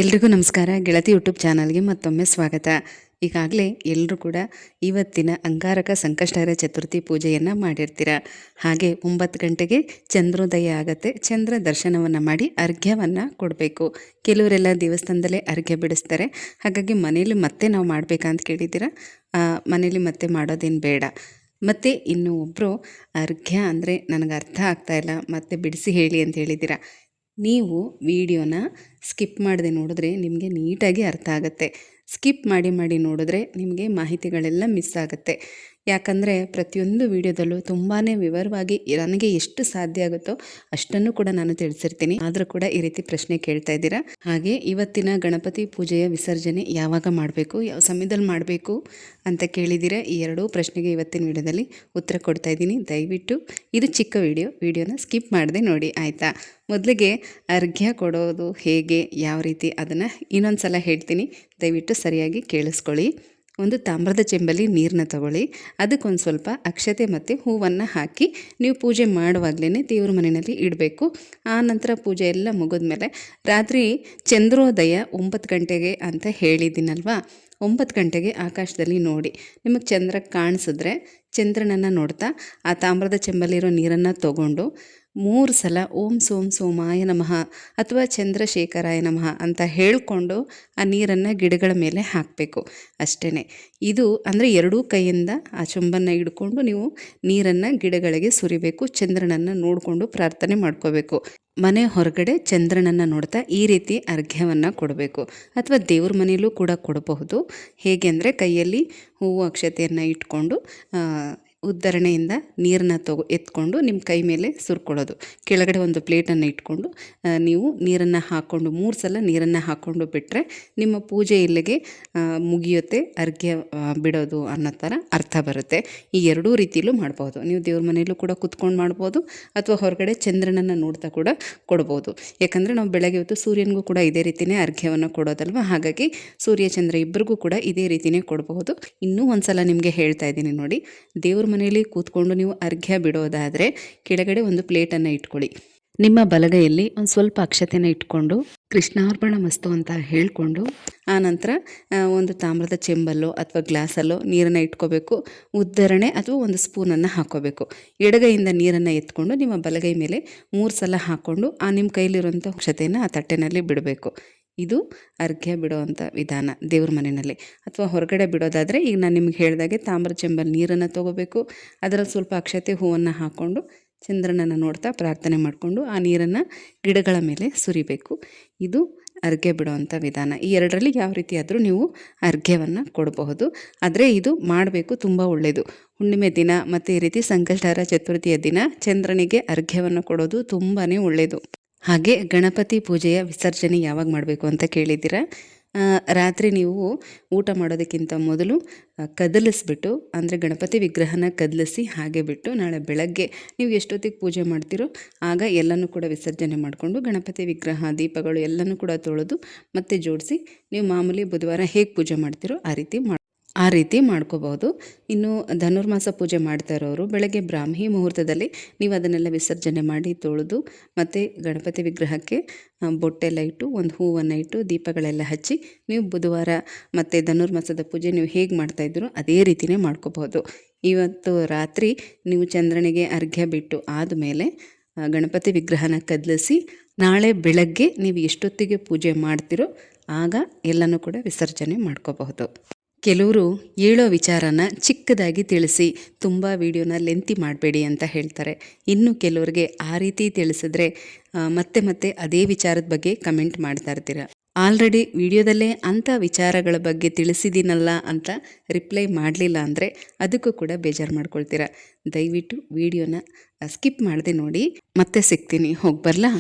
ಎಲ್ರಿಗೂ ನಮಸ್ಕಾರ. ಗೆಳತಿ ಯೂಟ್ಯೂಬ್ ಚಾನಲ್ಗೆ ಮತ್ತೊಮ್ಮೆ ಸ್ವಾಗತ. ಈಗಾಗಲೇ ಎಲ್ಲರೂ ಕೂಡ ಇವತ್ತಿನ ಅಂಗಾರಕ ಸಂಕಷ್ಟಹರ ಚತುರ್ಥಿ ಪೂಜೆಯನ್ನು ಮಾಡಿರ್ತೀರ. ಹಾಗೆ 9 ಗಂಟೆಗೆ ಚಂದ್ರೋದಯ ಆಗುತ್ತೆ. ಚಂದ್ರ ದರ್ಶನವನ್ನು ಮಾಡಿ ಅರ್ಘ್ಯವನ್ನು ಕೊಡಬೇಕು. ಕೆಲವರೆಲ್ಲ ದೇವಸ್ಥಾನದಲ್ಲೇ ಅರ್ಘ್ಯ ಬಿಡಿಸ್ತಾರೆ. ಹಾಗಾಗಿ ಮನೇಲಿ ಮತ್ತೆ ನಾವು ಮಾಡಬೇಕಂತ ಕೇಳಿದ್ದೀರ. ಮನೇಲಿ ಮತ್ತೆ ಮಾಡೋದೇನು ಬೇಡ. ಮತ್ತು ಇನ್ನು ಒಬ್ಬರು ಅರ್ಘ್ಯ ಅಂದರೆ ನನಗೆ ಅರ್ಥ ಆಗ್ತಾಯಿಲ್ಲ, ಮತ್ತೆ ಬಿಡಿಸಿ ಹೇಳಿ ಅಂತ ಹೇಳಿದ್ದೀರ. ನೀವು ವಿಡಿಯೋನ ಸ್ಕಿಪ್ ಮಾಡದೆ ನೋಡಿದ್ರೆ ನಿಮಗೆ ನೀಟಾಗಿ ಅರ್ಥ ಆಗುತ್ತೆ. ಸ್ಕಿಪ್ ಮಾಡಿ ನೋಡಿದ್ರೆ ನಿಮಗೆ ಮಾಹಿತಿಗಳೆಲ್ಲ ಮಿಸ್ ಆಗುತ್ತೆ. ಯಾಕಂದರೆ ಪ್ರತಿಯೊಂದು ವಿಡಿಯೋದಲ್ಲೂ ತುಂಬಾ ವಿವರವಾಗಿ ನನಗೆ ಎಷ್ಟು ಸಾಧ್ಯ ಆಗುತ್ತೋ ಅಷ್ಟನ್ನು ಕೂಡ ನಾನು ತಿಳಿಸಿರ್ತೀನಿ. ಆದರೂ ಕೂಡ ಈ ರೀತಿ ಪ್ರಶ್ನೆ ಕೇಳ್ತಾ ಇದ್ದೀರಾ. ಹಾಗೆ ಇವತ್ತಿನ ಗಣಪತಿ ಪೂಜೆಯ ವಿಸರ್ಜನೆ ಯಾವಾಗ ಮಾಡಬೇಕು, ಯಾವ ಸಮಯದಲ್ಲಿ ಮಾಡಬೇಕು ಅಂತ ಕೇಳಿದ್ದೀರಾ. ಈ ಎರಡೂ ಪ್ರಶ್ನೆಗೆ ಇವತ್ತಿನ ವಿಡಿಯೋದಲ್ಲಿ ಉತ್ತರ ಕೊಡ್ತಾ ಇದ್ದೀನಿ. ದಯವಿಟ್ಟು ಇದು ಚಿಕ್ಕ ವಿಡಿಯೋನ ಸ್ಕಿಪ್ ಮಾಡದೆ ನೋಡಿ, ಆಯಿತಾ. ಮೊದಲಿಗೆ ಅರ್ಘ್ಯ ಕೊಡೋದು ಹೇಗೆ, ಯಾವ ರೀತಿ ಅದನ್ನು ಇನ್ನೊಂದು ಸಲ ಹೇಳ್ತೀನಿ. ದಯವಿಟ್ಟು ಸರಿಯಾಗಿ ಕೇಳಿಸ್ಕೊಳ್ಳಿ. ಒಂದು ತಾಮ್ರದ ಚೆಂಬಲ್ಲಿ ನೀರನ್ನ ತಗೊಳ್ಳಿ. ಅದಕ್ಕೊಂದು ಸ್ವಲ್ಪ ಅಕ್ಷತೆ ಮತ್ತು ಹೂವನ್ನು ಹಾಕಿ ನೀವು ಪೂಜೆ ಮಾಡುವಾಗಲೇ ದೇವ್ರ ಮನೆಯಲ್ಲಿ ಇಡಬೇಕು. ಆ ನಂತರ ಪೂಜೆ ಎಲ್ಲ ಮುಗಿದ್ಮೇಲೆ ರಾತ್ರಿ ಚಂದ್ರೋದಯ 9 ಗಂಟೆಗೆ ಅಂತ ಹೇಳಿದ್ದೀನಲ್ವಾ, 9 ಗಂಟೆಗೆ ಆಕಾಶದಲ್ಲಿ ನೋಡಿ. ನಿಮಗೆ ಚಂದ್ರ ಕಾಣಿಸಿದ್ರೆ ಚಂದ್ರನನ್ನು ನೋಡ್ತಾ ಆ ತಾಮ್ರದ ಚೆಂಬಲ್ಲಿರೋ ನೀರನ್ನು ತಗೊಂಡು 3 ಸಲ ಓಂ ಸೋಂ ಸೋಮಾಯ ನಮಃ ಅಥವಾ ಚಂದ್ರಶೇಖರಾಯ ನಮಃ ಅಂತ ಹೇಳಿಕೊಂಡು ಆ ನೀರನ್ನು ಗಿಡಗಳ ಮೇಲೆ ಹಾಕಬೇಕು. ಅಷ್ಟೇ. ಇದು ಅಂದರೆ ಎರಡೂ ಕೈಯಿಂದ ಆ ಚೊಂಬನ್ನು ಹಿಡ್ಕೊಂಡು ನೀವು ನೀರನ್ನು ಗಿಡಗಳಿಗೆ ಸುರಿಬೇಕು. ಚಂದ್ರನನ್ನು ನೋಡಿಕೊಂಡು ಪ್ರಾರ್ಥನೆ ಮಾಡ್ಕೋಬೇಕು. ಮನೆ ಹೊರಗಡೆ ಚಂದ್ರನನ್ನು ನೋಡ್ತಾ ಈ ರೀತಿ ಅರ್ಘ್ಯವನ್ನು ಕೊಡಬೇಕು. ಅಥವಾ ದೇವ್ರ ಮನೆಯಲ್ಲೂ ಕೂಡ ಕೊಡಬಹುದು. ಹೇಗೆ ಅಂದರೆ ಕೈಯಲ್ಲಿ ಹೂವು ಅಕ್ಷತೆಯನ್ನು ಇಟ್ಕೊಂಡು ಉದ್ಧರಣೆಯಿಂದ ನೀರನ್ನ ಎತ್ಕೊಂಡು ನಿಮ್ಮ ಕೈ ಮೇಲೆ ಸುರ್ಕೊಳ್ಳೋದು. ಕೆಳಗಡೆ ಒಂದು ಪ್ಲೇಟನ್ನು ಇಟ್ಕೊಂಡು ನೀವು ನೀರನ್ನು ಹಾಕ್ಕೊಂಡು 3 ಸಲ ನೀರನ್ನು ಹಾಕ್ಕೊಂಡು ಬಿಟ್ಟರೆ ನಿಮ್ಮ ಪೂಜೆ ಇಲ್ಲಿಗೆ ಮುಗಿಯುತ್ತೆ. ಅರ್ಘ್ಯ ಬಿಡೋದು ಅನ್ನೋ ಥರ ಅರ್ಥ ಬರುತ್ತೆ. ಈ ಎರಡೂ ರೀತಿಯಲ್ಲೂ ಮಾಡ್ಬೋದು. ನೀವು ದೇವ್ರ ಮನೆಯಲ್ಲೂ ಕೂಡ ಕುತ್ಕೊಂಡು ಮಾಡ್ಬೋದು, ಅಥವಾ ಹೊರಗಡೆ ಚಂದ್ರನನ್ನು ನೋಡ್ತಾ ಕೂಡ ಕೊಡ್ಬೋದು. ಯಾಕಂದರೆ ನಾವು ಬೆಳಗ್ಗೆ ಹೊತ್ತು ಸೂರ್ಯನಿಗೂ ಕೂಡ ಇದೇ ರೀತಿಯೇ ಅರ್ಘ್ಯವನ್ನು ಕೊಡೋದಲ್ವ. ಹಾಗಾಗಿ ಸೂರ್ಯ ಚಂದ್ರ ಇಬ್ಬರಿಗೂ ಕೂಡ ಇದೇ ರೀತಿಯೇ ಕೊಡಬಹುದು. ಇನ್ನೂ ಒಂದು ಸಲ ನಿಮಗೆ ಹೇಳ್ತಾ ಇದ್ದೀನಿ ನೋಡಿ. ದೇವ್ರ ಮನೆಯಲ್ಲಿ ಕೂತ್ಕೊಂಡು ನೀವು ಅರ್ಘ್ಯ ಬಿಡೋದಾದರೆ ಕೆಳಗಡೆ ಒಂದು ಪ್ಲೇಟನ್ನು ಇಟ್ಕೊಳ್ಳಿ. ನಿಮ್ಮ ಬಲಗೈಯಲ್ಲಿ ಒಂದು ಸ್ವಲ್ಪ ಅಕ್ಷತೆಯನ್ನು ಇಟ್ಕೊಂಡು ಕೃಷ್ಣಾರ್ಪಣ ಮಸ್ತು ಅಂತ ಹೇಳಿಕೊಂಡು ಆನಂತರ ಒಂದು ತಾಮ್ರದ ಚೆಂಬಲ್ಲೋ ಅಥವಾ ಗ್ಲಾಸಲ್ಲೋ ನೀರನ್ನು ಇಟ್ಕೋಬೇಕು. ಉದ್ಧರಣೆ ಅಥವಾ ಒಂದು ಸ್ಪೂನನ್ನು ಹಾಕ್ಕೋಬೇಕು. ಎಡಗೈಯಿಂದ ನೀರನ್ನು ಎತ್ಕೊಂಡು ನಿಮ್ಮ ಬಲಗೈ ಮೇಲೆ 3 ಸಲ ಹಾಕ್ಕೊಂಡು ನಿಮ್ಮ ಕೈಲಿರುವಂಥ ಅಕ್ಷತೆಯನ್ನು ಆ ತಟ್ಟೆನಲ್ಲಿ ಬಿಡಬೇಕು. ಇದು ಅರ್ಘ್ಯ ಬಿಡೋವಂಥ ವಿಧಾನ ದೇವ್ರ ಮನೆಯಲ್ಲಿ. ಅಥವಾ ಹೊರಗಡೆ ಬಿಡೋದಾದರೆ ಈಗ ನಾನು ನಿಮ್ಗೆ ಹೇಳಿದಾಗೆ ತಾಮ್ರ ಚೆಂಬಲ್ಲಿ ನೀರನ್ನು ತೊಗೋಬೇಕು. ಅದರಲ್ಲಿ ಸ್ವಲ್ಪ ಅಕ್ಷತೆ ಹೂವನ್ನು ಹಾಕ್ಕೊಂಡು ಚಂದ್ರನನ್ನು ನೋಡ್ತಾ ಪ್ರಾರ್ಥನೆ ಮಾಡಿಕೊಂಡು ಆ ನೀರನ್ನು ಗಿಡಗಳ ಮೇಲೆ ಸುರಿಬೇಕು. ಇದು ಅರ್ಘ್ಯ ಬಿಡುವಂಥ ವಿಧಾನ. ಈ ಎರಡರಲ್ಲಿ ಯಾವ ರೀತಿ ಆದರೂ ನೀವು ಅರ್ಘ್ಯವನ್ನು ಕೊಡಬಹುದು. ಆದರೆ ಇದು ಮಾಡಬೇಕು, ತುಂಬ ಒಳ್ಳೆಯದು. ಹುಣ್ಣಿಮೆ ದಿನ ಮತ್ತು ಈ ರೀತಿ ಸಂಕಷ್ಟಹರ ಚತುರ್ಥಿಯ ದಿನ ಚಂದ್ರನಿಗೆ ಅರ್ಘ್ಯವನ್ನು ಕೊಡೋದು ತುಂಬಾ ಒಳ್ಳೆಯದು. ಹಾಗೆ ಗಣಪತಿ ಪೂಜೆಯ ವಿಸರ್ಜನೆ ಯಾವಾಗ ಮಾಡಬೇಕು ಅಂತ ಕೇಳಿದ್ದೀರಾ. ರಾತ್ರಿ ನೀವು ಊಟ ಮಾಡೋದಕ್ಕಿಂತ ಮೊದಲು ಕದಲಿಸ್ಬಿಟ್ಟು, ಅಂದರೆ ಗಣಪತಿ ವಿಗ್ರಹನ ಕದಲಿಸಿ ಹಾಗೆ ಬಿಟ್ಟು ನಾಳೆ ಬೆಳಗ್ಗೆ ನೀವು ಎಷ್ಟೊತ್ತಿಗೆ ಪೂಜೆ ಮಾಡ್ತೀರೋ ಆಗ ಎಲ್ಲನೂ ಕೂಡ ವಿಸರ್ಜನೆ ಮಾಡಿಕೊಂಡು ಗಣಪತಿ ವಿಗ್ರಹ ದೀಪಗಳು ಎಲ್ಲನೂ ಕೂಡ ತೊಳೆದು ಮತ್ತೆ ಜೋಡಿಸಿ ನೀವು ಮಾಮೂಲಿ ಬುಧವಾರ ಹೇಗೆ ಪೂಜೆ ಮಾಡ್ತೀರೋ ಆ ರೀತಿ ಮಾಡ್ಕೋಬಹುದು. ಇನ್ನು ಧನುರ್ಮಾಸ ಪೂಜೆ ಮಾಡ್ತಾ ಇರೋರು ಬೆಳಗ್ಗೆ ಬ್ರಾಹ್ಮಿ ಮುಹೂರ್ತದಲ್ಲಿ ನೀವು ಅದನ್ನೆಲ್ಲ ವಿಸರ್ಜನೆ ಮಾಡಿ ತೊಳೆದು ಮತ್ತು ಗಣಪತಿ ವಿಗ್ರಹಕ್ಕೆ ಬೊಟ್ಟೆಲ್ಲ ಇಟ್ಟು ಒಂದು ಹೂವನ್ನು ಇಟ್ಟು ದೀಪಗಳೆಲ್ಲ ಹಚ್ಚಿ ನೀವು ಬುಧವಾರ ಮತ್ತು ಧನುರ್ಮಾಸದ ಪೂಜೆ ನೀವು ಹೇಗೆ ಮಾಡ್ತಾಯಿದ್ರು ಅದೇ ರೀತಿಯೇ ಮಾಡ್ಕೋಬಹುದು. ಇವತ್ತು ರಾತ್ರಿ ನೀವು ಚಂದ್ರನಿಗೆ ಅರ್ಘ್ಯ ಬಿಟ್ಟು ಆದಮೇಲೆ ಗಣಪತಿ ವಿಗ್ರಹನ ಕದಲಿಸಿ ನಾಳೆ ಬೆಳಗ್ಗೆ ನೀವು ಎಷ್ಟೊತ್ತಿಗೆ ಪೂಜೆ ಮಾಡ್ತೀರೋ ಆಗ ಎಲ್ಲನೂ ಕೂಡ ವಿಸರ್ಜನೆ ಮಾಡ್ಕೋಬಹುದು. ಕೆಲವರು ಹೇಳೋ ವಿಚಾರನ ಚಿಕ್ಕದಾಗಿ ತಿಳಿಸಿ ತುಂಬ ವಿಡಿಯೋನ ಲೆಂತಿ ಮಾಡಬೇಡಿ ಅಂತ ಹೇಳ್ತಾರೆ. ಇನ್ನು ಕೆಲವ್ರಿಗೆ ಆ ರೀತಿ ತಿಳಿಸಿದ್ರೆ ಮತ್ತೆ ಅದೇ ವಿಚಾರದ ಬಗ್ಗೆ ಕಮೆಂಟ್ ಮಾಡ್ತಾ ಇರ್ತೀರ. ಆಲ್ರೆಡಿ ವಿಡಿಯೋದಲ್ಲೇ ಅಂಥ ವಿಚಾರಗಳ ಬಗ್ಗೆ ತಿಳಿಸಿದ್ದೀನಲ್ಲ ಅಂತ ರಿಪ್ಲೈ ಮಾಡಲಿಲ್ಲ ಅಂದರೆ ಅದಕ್ಕೂ ಕೂಡ ಬೇಜಾರು ಮಾಡ್ಕೊಳ್ತೀರ. ದಯವಿಟ್ಟು ವಿಡಿಯೋನ ಸ್ಕಿಪ್ ಮಾಡದೆ ನೋಡಿ. ಮತ್ತೆ ಸಿಗ್ತೀನಿ, ಹೋಗಿ ಬರಲಾ.